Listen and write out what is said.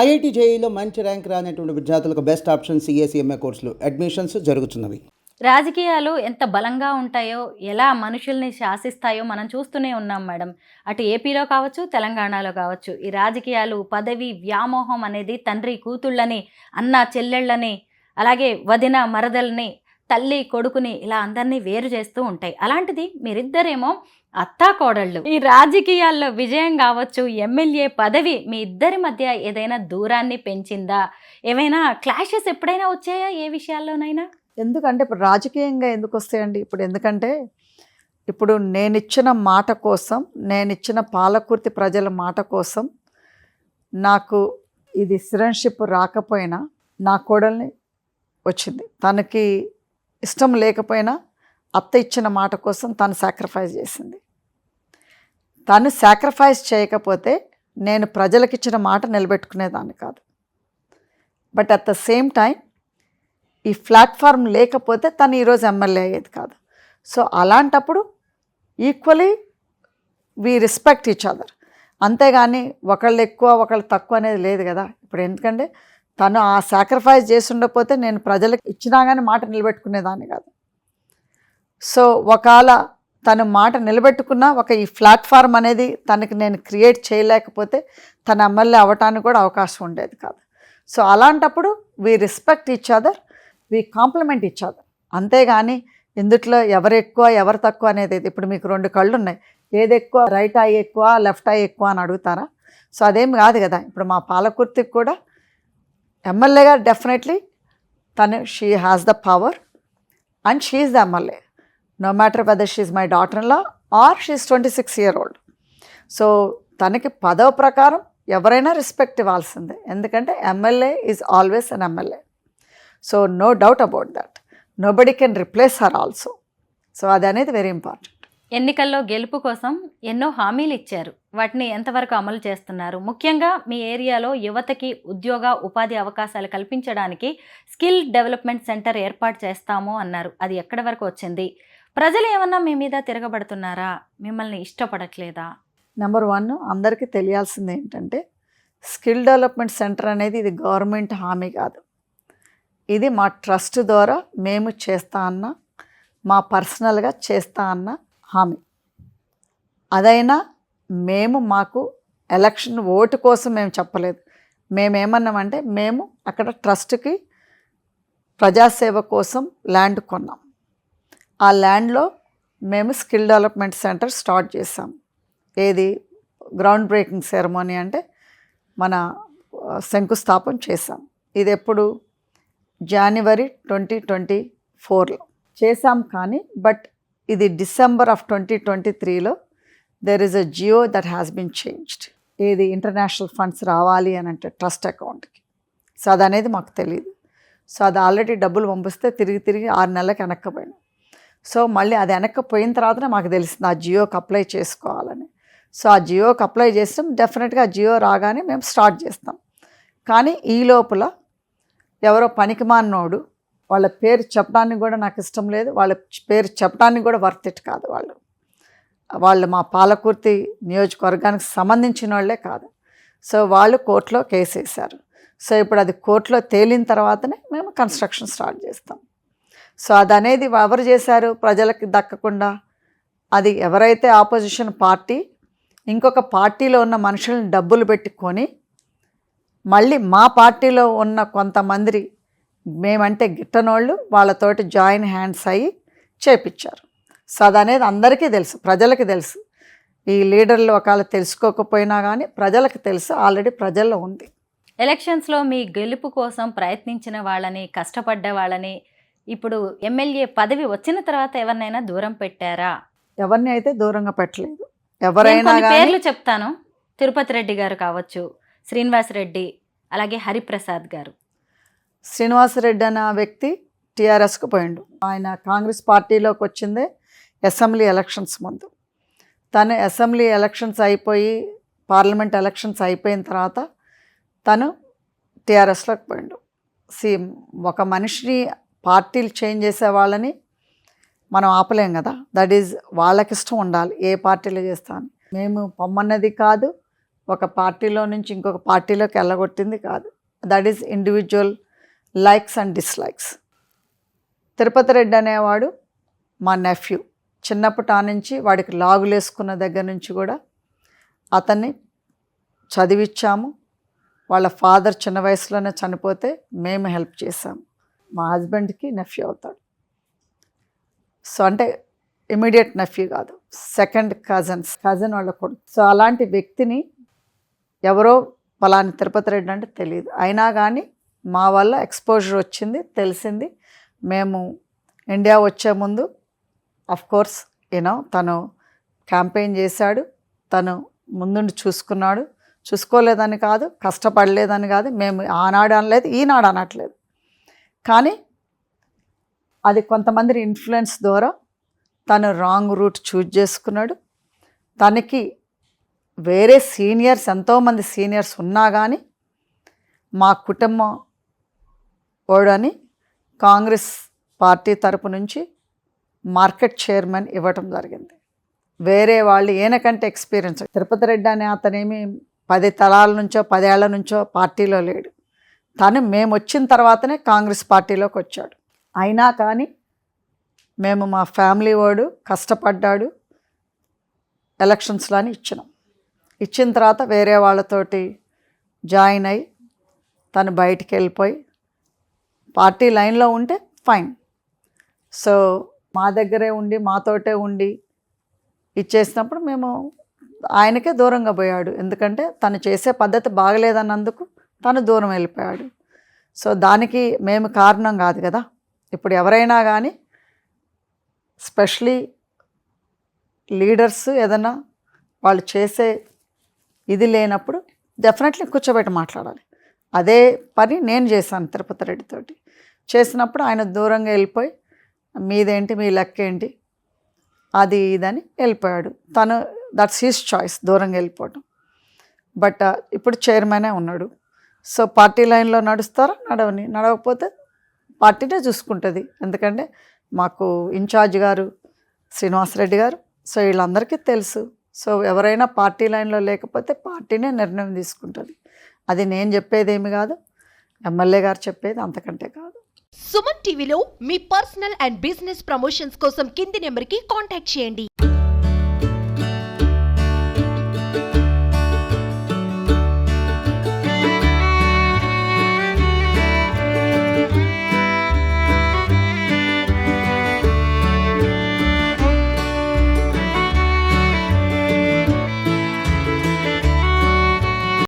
IIT జేఈలో మంచి rank రానటువంటి విద్యార్థులకు బెస్ట్ ఆప్షన్ సిఎస్ఈఎంఏ కోర్సులు అడ్మిషన్స్ జరుగుతున్నవి. రాజకీయాలు ఎంత బలంగా ఉంటాయో, ఎలా మనుషుల్ని శాసిస్తాయో మనం చూస్తూనే ఉన్నాం మేడం. అటు ఏపీలో కావచ్చు, తెలంగాణలో కావచ్చు. ఈ రాజకీయాలు, పదవి వ్యామోహం అనేది తండ్రి కూతుళ్ళని, అన్న చెల్లెళ్ళని, అలాగే వదిన మరదల్ని, తల్లి కొడుకుని ఇలా అందరినీ వేరు చేస్తూ ఉంటాయి. అలాంటిది మీరిద్దరేమో అత్తా కోడళ్ళు. ఈ రాజకీయాల్లో విజయం కావచ్చు, ఎమ్మెల్యే పదవి మీ ఇద్దరి మధ్య ఏదైనా దూరాన్ని పెంచిందా? ఏమైనా క్లాషెస్ ఎప్పుడైనా వచ్చాయా ఏ విషయాల్లోనైనా? ఎందుకంటే ఇప్పుడు రాజకీయంగా ఎందుకు వస్తాయండి? ఎందుకంటే ఇప్పుడు నేనిచ్చిన మాట కోసం, నేనిచ్చిన పాలకుర్తి ప్రజల మాట కోసం నాకు ఇది సిటిజన్షిప్ రాకపోయినా నా కోడల్ని వచ్చింది. తనకి ఇష్టం లేకపోయినా అత్త ఇచ్చిన మాట కోసం తను సాక్రిఫైస్ చేసింది. తను సాక్రిఫైస్ చేయకపోతే నేను ప్రజలకు ఇచ్చిన మాట నిలబెట్టుకునేదాన్ని కాదు. But at the same time ఈ ప్లాట్ఫామ్ లేకపోతే తను ఈరోజు ఎమ్మెల్యే అయ్యేది కాదు. సో అలాంటప్పుడు equally we respect each other. అంతేగాని ఒకళ్ళు ఎక్కువ ఒకళ్ళు తక్కువ అనేది లేదు కదా. ఇప్పుడు ఎందుకంటే తను ఆ సాక్రిఫైస్ చేసి ఉండకపోతే నేను ప్రజలకు ఇచ్చినా కానీ మాట నిలబెట్టుకునేదాన్ని కాదు. సో ఒకవేళ తను మాట నిలబెట్టుకున్నా ఈ ప్లాట్ఫామ్ అనేది తనకి నేను క్రియేట్ చేయలేకపోతే తన ఎమ్మెల్యే అవ్వటానికి కూడా అవకాశం ఉండేది కాదు. సో అలాంటప్పుడు we respect each other, we complement each other. అంతేగాని ఇందుట్లో ఎవరు ఎక్కువ ఎవరు తక్కువ అనేది ఇప్పుడు మీకు 2 కళ్ళు ఉన్నాయి, ఏది ఎక్కువ, రైట్ ఐ ఎక్కువ లెఫ్ట్ ఐ ఎక్కువ అని అడుగుతారా? సో అదేం కాదు కదా. ఇప్పుడు మా పాలకుర్తికి కూడా ఎమ్మెల్యేగా డెఫినెట్లీ తను she has the power and she is the MLA, no matter whether she is my daughter in law or she is 26 years old. So తనకి పదవి ప్రకారం ఎవరైనా రెస్పెక్ట్ ఇవ్వాల్సిందే. ఎందుకంటే MLA is always an MLA. So no doubt about that. Nobody can replace her also. So అది అనేది very important. ఎన్నికల్లో గెలుపు కోసం ఎన్నో హామీలు ఇచ్చారు. వాటిని ఎంతవరకు అమలు చేస్తున్నారు? ముఖ్యంగా మీ ఏరియాలో యువతకి ఉద్యోగ ఉపాధి అవకాశాలు కల్పించడానికి స్కిల్ డెవలప్మెంట్ సెంటర్ ఏర్పాటు చేస్తాము అన్నారు. అది ఎక్కడి వరకు వచ్చింది? ప్రజలు ఏమన్నా మీ మీద తిరగబడుతున్నారా? మిమ్మల్ని ఇష్టపడట్లేదా? నెంబర్ 1 అందరికీ తెలియాల్సింది ఏంటంటే స్కిల్ డెవలప్మెంట్ సెంటర్ అనేది ఇది గవర్నమెంట్ హామీ కాదు. ఇది మా ట్రస్ట్ ద్వారా మేము చేస్తా అన్న, మా పర్సనల్గా చేస్తా అన్న హామీ. అదైనా మాకు ఎలక్షన్ ఓటు కోసం మేము చెప్పలేదు. మేమేమన్నామంటే మేము అక్కడ ట్రస్ట్కి ప్రజాసేవ కోసం ల్యాండ్ కొన్నాం. ఆ ల్యాండ్లో మేము స్కిల్ డెవలప్మెంట్ సెంటర్ స్టార్ట్ చేసాం. ఏది గ్రౌండ్ బ్రేకింగ్ సెరమోనీ అంటే మన శంకుస్థాపన చేసాం. ఇది ఎప్పుడు January 2024లో చేసాం. కానీ బట్ ఇది December of 2023లో there is a geo that has been changed. ఏది ఇంటర్నేషనల్ ఫండ్స్ రావాలి అని అంటే ట్రస్ట్ అకౌంట్కి. సో అది అనేది మాకు తెలియదు. సో అది ఆల్రెడీ డబ్బులు పంపిస్తే తిరిగి 6 నెలలకు వెనక్కిపోయినాం. సో మళ్ళీ అది వెనక్కిపోయిన తర్వాతనే మాకు తెలిసింది ఆ జియోకి అప్లై చేసుకోవాలని. సో ఆ జియోకి అప్లై చేస్తాం. డెఫినెట్గా ఆ జియో రాగానే మేము స్టార్ట్ చేస్తాం. కానీ ఈ లోపల ఎవరో పనికిమాలినోడు, వాళ్ళ పేరు చెప్పడానికి కూడా నాకు ఇష్టం లేదు, వాళ్ళ పేరు చెప్పడానికి కూడా వర్త్ ఇట్ కాదు. వాళ్ళు మా పాలకుర్తి నియోజకవర్గానికి సంబంధించిన వాళ్ళే కాదు. సో వాళ్ళు కోర్టులో కేసు వేశారు. సో ఇప్పుడు అది కోర్టులో తేలిన తర్వాతనే మేము కన్స్ట్రక్షన్ స్టార్ట్ చేస్తాం. సో అది అనేది ఎవరు చేశారు? ప్రజలకి దక్కకుండా అది ఎవరైతే ఆపోజిషన్ పార్టీ ఇంకొక పార్టీలో ఉన్న మనుషులను డబ్బులు పెట్టుకొని మళ్ళీ మా పార్టీలో ఉన్న కొంతమంది మేమంటే గిట్టనోళ్ళు వాళ్ళతోటి జాయిన్ హ్యాండ్స్ అయ్యి చేపించారు. సో అది అనేది అందరికీ తెలుసు, ప్రజలకి తెలుసు. ఈ లీడర్లు ఒకవేళ తెలుసుకోకపోయినా కానీ ప్రజలకు తెలుసు, ఆల్రెడీ ప్రజల్లో ఉంది. ఎలక్షన్స్లో మీ గెలుపు కోసం ప్రయత్నించిన వాళ్ళని, కష్టపడ్డ వాళ్ళని ఇప్పుడు ఎమ్మెల్యే పదవి వచ్చిన తర్వాత ఎవరినైనా దూరం పెట్టారా? ఎవరిని అయితే దూరంగా పెట్టలేదు. ఎవరైనా పేర్లు చెప్తాను. తిరుపతి రెడ్డి గారు కావచ్చు, శ్రీనివాసరెడ్డి, అలాగే హరిప్రసాద్ గారు. శ్రీనివాసరెడ్డి అనే వ్యక్తి టీఆర్ఎస్కు పోయిండు. ఆయన కాంగ్రెస్ పార్టీలోకి వచ్చిందే అసెంబ్లీ ఎలక్షన్స్ ముందు. తను అసెంబ్లీ ఎలక్షన్స్ అయిపోయి పార్లమెంట్ ఎలక్షన్స్ అయిపోయిన తర్వాత తను టీఆర్ఎస్లోకి పోయిండు. ఒక మనిషిని పార్టీలు చేంజ్ చేసే వాళ్ళని మనం ఆపలేం కదా. దట్ ఈజ్ వాళ్ళకి ఇష్టం ఉండాలి ఏ పార్టీలో చేస్తా అని. మేము పొమ్మన్నది కాదు, ఒక పార్టీలో నుంచి ఇంకొక పార్టీలోకి వెళ్ళగొట్టింది కాదు. That is individual likes and dislikes. Tirupati Reddy అనేవాడు మా నెఫ్యూ. చిన్నప్పటి నుంచి వాడికి లాగులు వేసుకున్న దగ్గర నుంచి కూడా అతన్ని చదివించాము. వాళ్ళ ఫాదర్ చిన్న వయసులోనే చనిపోతే మేము హెల్ప్ చేసాము. మా హస్బెండ్కి నెఫ్యూ అవుతాడు. సో అంటే ఇమీడియట్ నెఫ్యూ కాదు, సెకండ్ కజన్ వాళ్ళ కొడుకు. సో అలాంటి వ్యక్తిని ఎవరో పలాని తిరుపతి రెడ్డి అంటే తెలియదు. అయినా కానీ మా వల్ల ఎక్స్పోజర్ వచ్చింది, తెలిసింది. మేము ఇండియా వచ్చే ముందు కోర్స్ తను క్యాంపెయిన్ చేశాడు, తను ముందుండి చూసుకున్నాడు. చూసుకోలేదని కాదు, కష్టపడలేదని కాదు, మేము ఆనాడు అనలేదు, ఈనాడు అనట్లేదు. కానీ అది కొంతమంది ఇన్ఫ్లుయెన్స్ ద్వారా తను రాంగ్ రూట్ చూజ్ చేసుకున్నాడు. తనకి వేరే సీనియర్స్, ఎంతోమంది సీనియర్స్ ఉన్నా కానీ మా కుటుంబం ఓడని కాంగ్రెస్ పార్టీ తరపు నుంచి మార్కెట్ చైర్మన్ ఇవ్వటం జరిగింది. వేరే వాళ్ళు ఈయనకంటే ఎక్స్పీరియన్స్. తిరుపతి రెడ్డి అనే అతనేమి 10 తరాల నుంచో 10 ఏళ్ల నుంచో పార్టీలో లేడు. తను మేము వచ్చిన తర్వాతనే కాంగ్రెస్ పార్టీలోకి వచ్చాడు. అయినా కానీ మేము మా ఫ్యామిలీ వాడు కష్టపడ్డాడు, ఎలక్షన్స్లోని ఇచ్చిన తర్వాత వేరే వాళ్ళతోటి జాయిన్ అయ్యి తను బయటికి వెళ్ళిపోయి పార్టీ లైన్లో ఉంటే ఫైన్. సో మా దగ్గరే ఉండి మాతోటే ఉండి ఇచ్చేసినప్పుడు మేము ఆయనకే దూరంగా పోయాడు. ఎందుకంటే తను చేసే పద్ధతి బాగలేదన్నందుకు తను దూరం వెళ్ళిపోయాడు. సో దానికి మేము కారణం కాదు కదా. ఇప్పుడు ఎవరైనా కానీ స్పెషలీ లీడర్స్ ఏదైనా వాళ్ళు చేసే ఇది లేనప్పుడు డెఫినెట్లీ కూర్చోబెట్టి మాట్లాడాలి. అదే పని నేను చేశాను తిరుపతి రెడ్డితోటి. చేసినప్పుడు ఆయన దూరంగా వెళ్ళిపోయి మీదేంటి, మీ లెక్క ఏంటి, అది ఇదని వెళ్ళిపోయాడు. తను దట్స్ హిస్ చాయిస్ దూరంగా వెళ్ళిపోవడం. బట్ ఇప్పుడు చైర్మనే ఉన్నాడు. సో పార్టీ లైన్లో నడుస్తారా, నడవకపోతే పార్టీనే చూసుకుంటుంది. ఎందుకంటే మాకు ఇన్ఛార్జ్ గారు శ్రీనివాసరెడ్డి గారు, సో వీళ్ళందరికీ తెలుసు. సో ఎవరైనా పార్టీ లైన్లో లేకపోతే పార్టీనే నిర్ణయం తీసుకుంటుంది. అది నేను చెప్పేదేమి కాదు, ఎమ్మెల్యే గారు చెప్పేది, అంతకంటే కాదు. సుమన్ టీవీలో మీ పర్సనల్ అండ్ బిజినెస్ ప్రమోషన్స్ కోసం కింది నెంబర్కి కాంటాక్ట్ చేయండి.